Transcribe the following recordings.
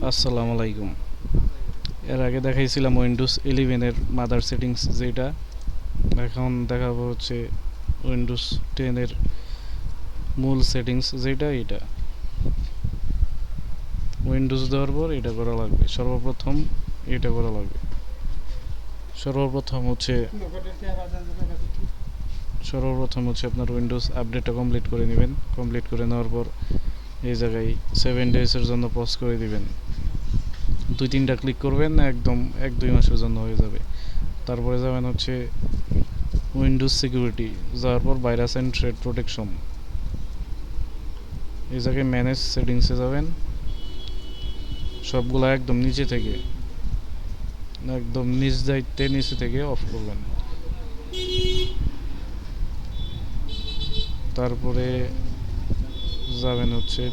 আসসালামু আলাইকুম। এর আগে দেখাইছিলাম উইন্ডোজ 11 এর মাদার সেটিংস যেটা, এখন দেখাবো হচ্ছে উইন্ডোজ 10 এর মূল সেটিংস যেটা। এটা উইন্ডোজ দেওয়ার পর এটা করা লাগবে। সর্বপ্রথম এটা করা লাগবে। সর্বপ্রথম হচ্ছে আপনার উইন্ডোজ আপডেটটা কমপ্লিট করে নেবেন। কমপ্লিট করে নেওয়ার পর এই জায়গায় 7 ডেজের জন্য পজ করে দিবেন। 2-3টা ক্লিক করবেন, একদম 1-2 মাসের জন্য হয়ে যাবে। তারপরে যাবেন হচ্ছে উইন্ডোজ সিকিউরিটি, যাওয়ার পর ভাইরাস অ্যান্ড থ্রেড প্রোটেকশন, এই জায়গায় ম্যানেজ সেটিংসে যাবেন। সবগুলো একদম নিচে থেকে, একদম নিচ দায়িত্বে নিচে থেকে অফ করবেন। তারপরে যাবেন হচ্ছে,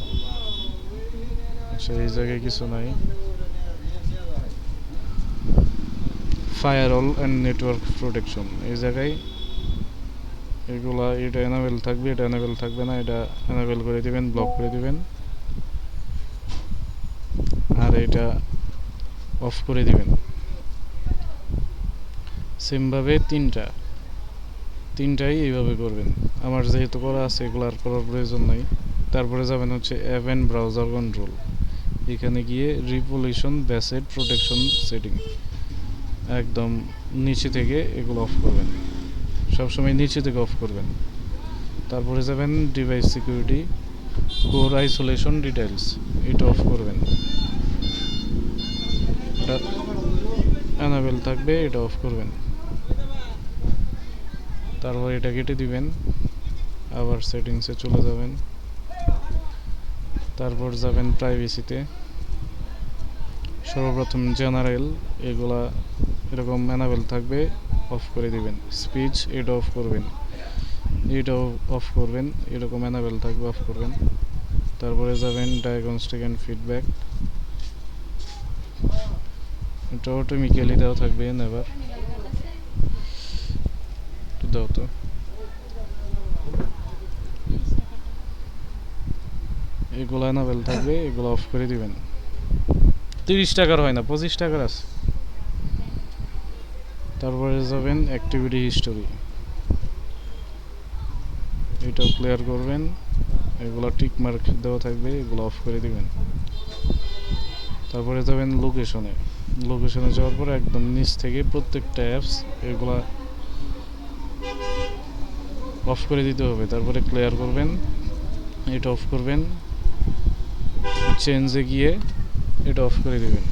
আচ্ছা এই জায়গায় কিছু নাই, ফায়ারওয়াল অ্যান্ড নেটওয়ার্ক প্রোটেকশন, এই জায়গায় এগুলা এটা এনাবেল থাকবে, এটা এনাবেল থাকবে না, এটা এনাবেল করে দিবেন, ব্লক করে দিবেন। আর এটা অফ করে দিবেন। সেমভাবে তিনটাই এইভাবে করবেন। আমার যেহেতু করা আছে, এগুলো আর করার প্রয়োজন নাই। তারপরে যাবেন হচ্ছে অ্যাপ অ্যান্ড ব্রাউজার কন্ট্রোল, এখানে গিয়ে রিপোলিউশন বেসেড প্রোটেকশন সেটিং, একদম নিচে থেকে এগুলো অফ করবেন। সবসময় নিচে থেকে অফ করবেন। তারপরে যাবেন device security, core isolation details, এটা অফ করবেন। এটা অ্যানাবেল থাকবে, এটা অফ করবেন। তারপর এটা কেটে দিবেন, আবার সেটিংসে চলে যাবেন। তারপর যাবেন প্রাইভেসিতে, সর্বপ্রথম জেনারেল, এগুলা এরকম অ্যানাবেল থাকবে, অফ করে দিবেন। স্পিচ এটা অফ করবেন, এটাও অফ করবেন, এরকম অ্যানাবেল থাকবে, অফ করবেন। তারপরে যাবেন ডায়াগনস্টিক অ্যান্ড ফিডব্যাক, এটা অটোমেটিক্যালি দেওয়া থাকবে, নেভার দাও তো। এগুলো অ্যানাবেল থাকবে, এগুলো অফ করে দিবেন। 30 টাকার হয় না, 25 টাকার আছে। তারপরে যাবেন অ্যাক্টিভিটি হিস্টোরি, এটাও ক্লিয়ার করবেন। এগুলো টিক মার্ক দেওয়া থাকবে, এগুলো অফ করে দিবেন। তারপরে যাবেন লোকেশনে যাওয়ার পর একদম নিচ থেকে প্রত্যেকটা অ্যাপস এগুলা অফ করে দিতে হবে। তারপরে ক্লিয়ার করবেন, এটা অফ করবেন। চেঞ্জে গিয়ে এটা অফ করে দিবেন।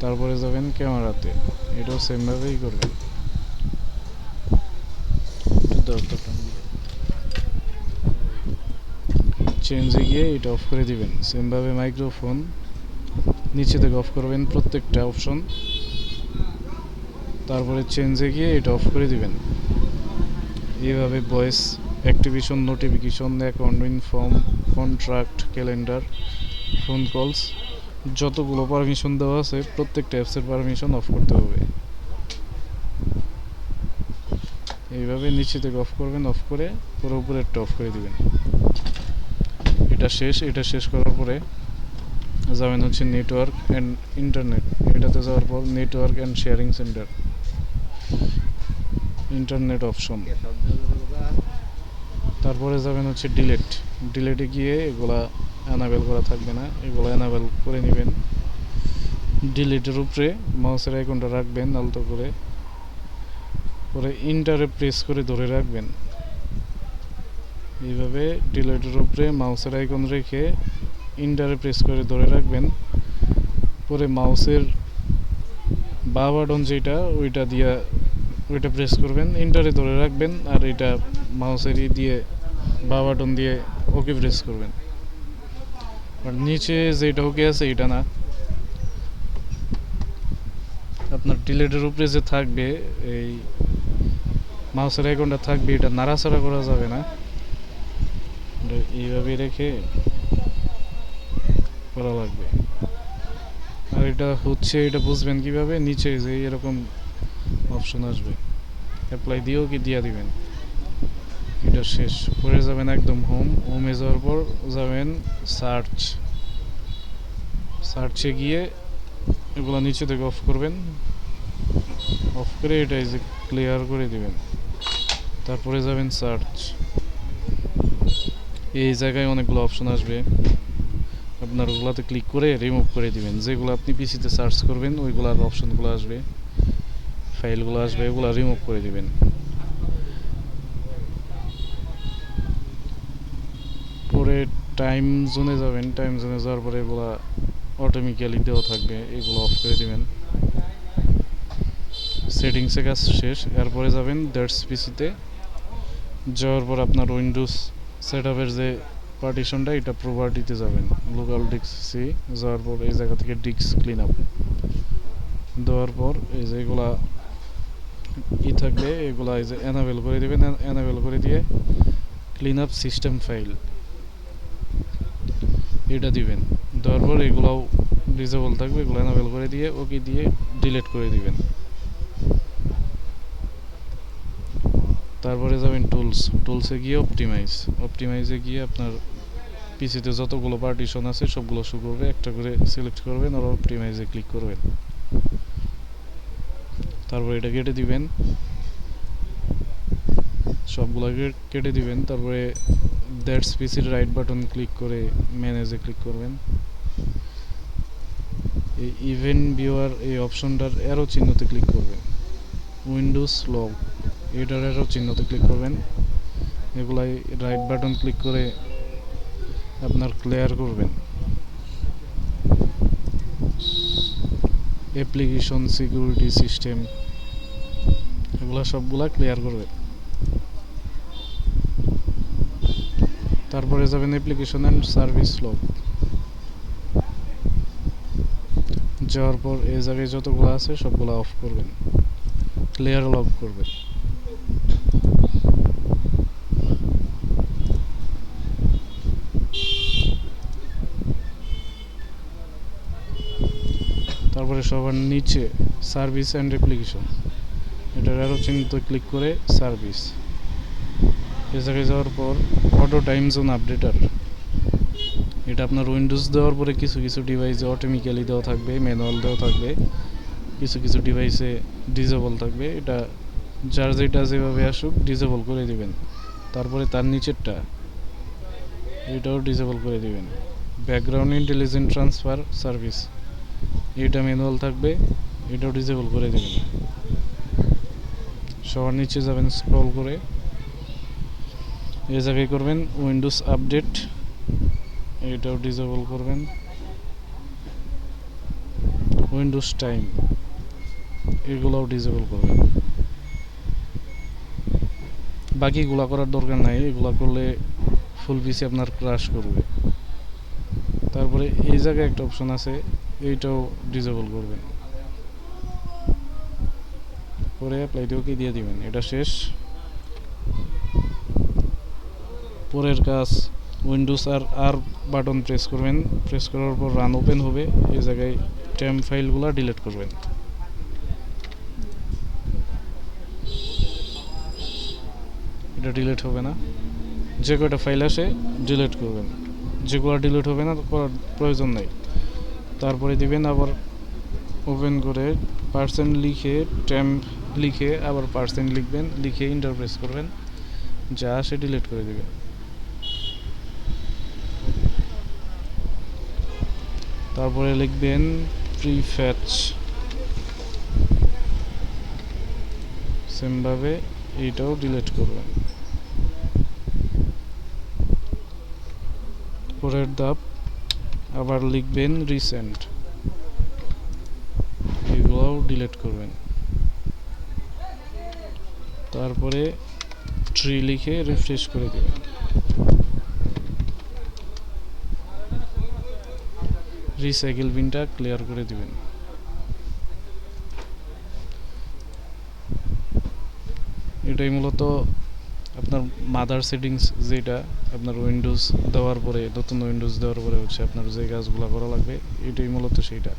তারপরে যাবেন ক্যামেরাতে, এটাও সেমভাবেই করবেন। চেঞ্জে গিয়ে এটা অফ করে দিবেন। সেমভাবে মাইক্রোফোন নিচে থেকে অফ করবেন প্রত্যেকটা অপশন। তারপরে চেঞ্জে গিয়ে এটা অফ করে দিবেন। এইভাবে voice activation, notification, account inform, contract, calendar, phone calls, যতগুলো পারমিশন দেওয়া আছে প্রত্যেকটা অ্যাপসের পারমিশন অফ করতে হবে। এইভাবে নিচে থেকে অফ করবেন, অফ করে পুরো উপরেরটা অফ করে দিবেন। এটা শেষ করার পরে যাবেন হচ্ছে নেটওয়ার্ক অ্যান্ড ইন্টারনেট, এটাতে যাওয়ার পর network and sharing centre, internet option. তারপরে যাবেন হচ্ছে ডিলেটে গিয়ে এগুলা অ্যানাবেল করা থাকবে না, এগুলো অ্যানাবেল করে নেবেন। ডিলেটের উপরে মাউসের আইকনটা রাখবেন আলতো করে, পরে ইন্টারে প্রেস করে ধরে রাখবেন। এইভাবে ডিলেটের উপরে মাউসের আইকন রেখে ইন্টারে প্রেস করে ধরে রাখবেন। পরে মাউসের বাঁ বাটন যেটা ওইটা প্রেস করবেন, ইন্টারে ধরে রাখবেন, আর এটা মাউসের দিয়ে বাঁ বাটন দিয়ে ওকে প্রেস করবেন। আর নিচে যেটা ওকে আছে এটা না, আপনার ডিলেটের উপরে যে থাকবে এই মাউসের আইকনটা থাকবে, এটা নাড়াচাড়া করা যাবে না, এইভাবে রেখে করা লাগবে। আর এটা হচ্ছে, এটা বুঝবেন কিভাবে, নিচে যে এরকম অপশন আসবে, অ্যাপ্লাই দিয়েও কি দিয়ে দিবেন। এটা শেষ করে যাবেন একদম হোমে যাওয়ার পর যাবেন সার্চে গিয়ে এগুলো নিচে থেকে অফ করবেন, অফ করে এটা এই যে ক্লিয়ার করে দিবেন। তারপরে যাবেন সার্চ, এই জায়গায় অনেকগুলো অপশন আসবে, আপনার ওগুলাতে ক্লিক করে রিমুভ করে দিবেন। যেগুলো আপনি পিসিতে সার্চ করবেন ওইগুলার অপশনগুলো আসবে, ফাইলগুলো আসবে, ওগুলো রিমুভ করে দিবেন। পরে টাইম জোনে যাবেন, টাইম জোনে যাওয়ার পরে এগুলা অটোমেটিক্যালি দেওয়া থাকবে, এগুলো অফ করে দিবেন। সেটিংসে কাজ শেষ। এরপরে যাবেন দ্যাটস পিসিতে, যাওয়ার পর আপনার উইন্ডোজ সেটআপের যে পার্টিশনটা এটা প্রপার্টিতে যাবেন, লোকাল ডিস্ক সি, যাওয়ার পর এই জায়গা থেকে ডিস্ক ক্লিন আপ দেওয়ার পর এই যে এগুলা থাকবে, এগুলা এই যে এনাবেল করে দিবেন। এনাবেল করে দিয়ে ক্লিন আপ সিস্টেম ফাইল এটা দিবেন। দেওয়ার পর এগুলাও ডিসেবল থাকবে, এগুলো এনাবেল করে দিয়ে ওকে দিয়ে ডিলিট করে দিবেন। তারপরে যাবেন টুলসে গিয়ে অপটিমাইজে গিয়ে আপনার পিসিতে যতগুলো পার্টিশন আছে সবগুলো শো করবে, একটা করে সিলেক্ট করবেন আর অপটিমাইজে ক্লিক করবেন। তারপর এটা কেটে দিবেন, সবগুলো কেটে দিবেন। তারপরে দ্যাটস পিসির রাইট বাটন ক্লিক করে ম্যানেজে ক্লিক করবেন। এই ইভেন্ট ভিউয়ার এই অপশনটার অ্যারো চিহ্নতে ক্লিক করবেন, উইন্ডোজ লগ এটার অ্যারো চিহ্নতে ক্লিক করবেন। এগুলাই রাইট বাটন ক্লিক করে আপনার ক্লিয়ার করবেন। অ্যাপ্লিকেশন সিকিউরিটি সিস্টেম এগুলা সবগুলা ক্লিয়ার করবেন। তারপরে যাবেন অ্যাপ্লিকেশন অ্যান্ড সার্ভিস লগ, যাওয়ার পর এই জায়গায় যতগুলো আছে সবগুলো অফ করবেন, ক্লিয়ার লগ করবেন। তারপরে সবার নিচে সার্ভিস অ্যান্ড অ্যাপ্লিকেশন এটার আরও চিহ্নতে ক্লিক করে সার্ভিস, এ জায়গায় যাওয়ার পর অটো টাইম জোন আপডেটার, এটা আপনার উইন্ডোজ দেওয়ার পরে কিছু কিছু ডিভাইসে অটোমেটিক্যালি দেওয়া থাকবে, ম্যানুয়াল দেওয়া থাকবে, কিছু কিছু ডিভাইসে ডিসেবল থাকবে। এটা যার যেটা যেভাবে আসুক ডিসেবল করে দিবেন। তারপরে তার নিচেরটা এটাও ডিসেবল করে দিবেন। ব্যাকগ্রাউন্ড ইন্টেলিজেন্ট ট্রান্সফার সার্ভিস এটা ম্যানুয়াল থাকবে, এটাও ডিসেবল করে দেবেন। সবার নিচে যাবেন স্ক্রল করে এই জায়গায় করবেন উইন্ডোজ আপডেট, এটাও ডিসেবল করবেন। উইন্ডোজ টাইম এগুলোও ডিসেবল করবেন। বাকিগুলা করার দরকার নাই, এগুলা করলে ফুল পিসি আপনার ক্র্যাশ করবে। তারপরে এই জায়গায় একটা অপশন আছে, এইটাও ডিসেবল করবেন। পরে অ্যাপ্লাইতে ওকে দিয়ে দিবেন, এটা শেষ। পরের কাজ উইন্ডোজ আর বাটন প্রেস করবেন, প্রেস করার পর রান ওপেন হবে, এই জায়গায় টেম্প ফাইলগুলো ডিলিট করবেন। এটা ডিলিট হবে না, যে কয়টা ফাইল আসে ডিলিট করবেন, যেগুলো ডিলিট হবে না করার প্রয়োজন নেই। তারপরে দিবেন আবার ওপেন করে পার্সেন্ট লিখে টেম্প লিখে আবার পার্সেন্ট লিখবেন, লিখে এন্টার প্রেস করবেন, যা আসে ডিলিট করে দিবেন। তারপরে লিখবেন প্রিফ্যাচ, সেমভাবে এইটাও ডিলিট করবেন। পরের ধাপ আবার লিখবেন রিসেন্ট, এগুলোও ডিলিট করবেন। তারপরে ট্রি লিখে রিফ্রেশ করে দেবেন। রিসাইকেল বিনটা ক্লিয়ার করে দিবেন। এটাই মূলত আপনার মাদার সেটিংস, যেটা আপনার উইন্ডোজ দেওয়ার পরে, নতুন উইন্ডোজ দেওয়ার পরে হচ্ছে আপনার যে কাজগুলো করা লাগবে, এটাই মূলত সেইটা।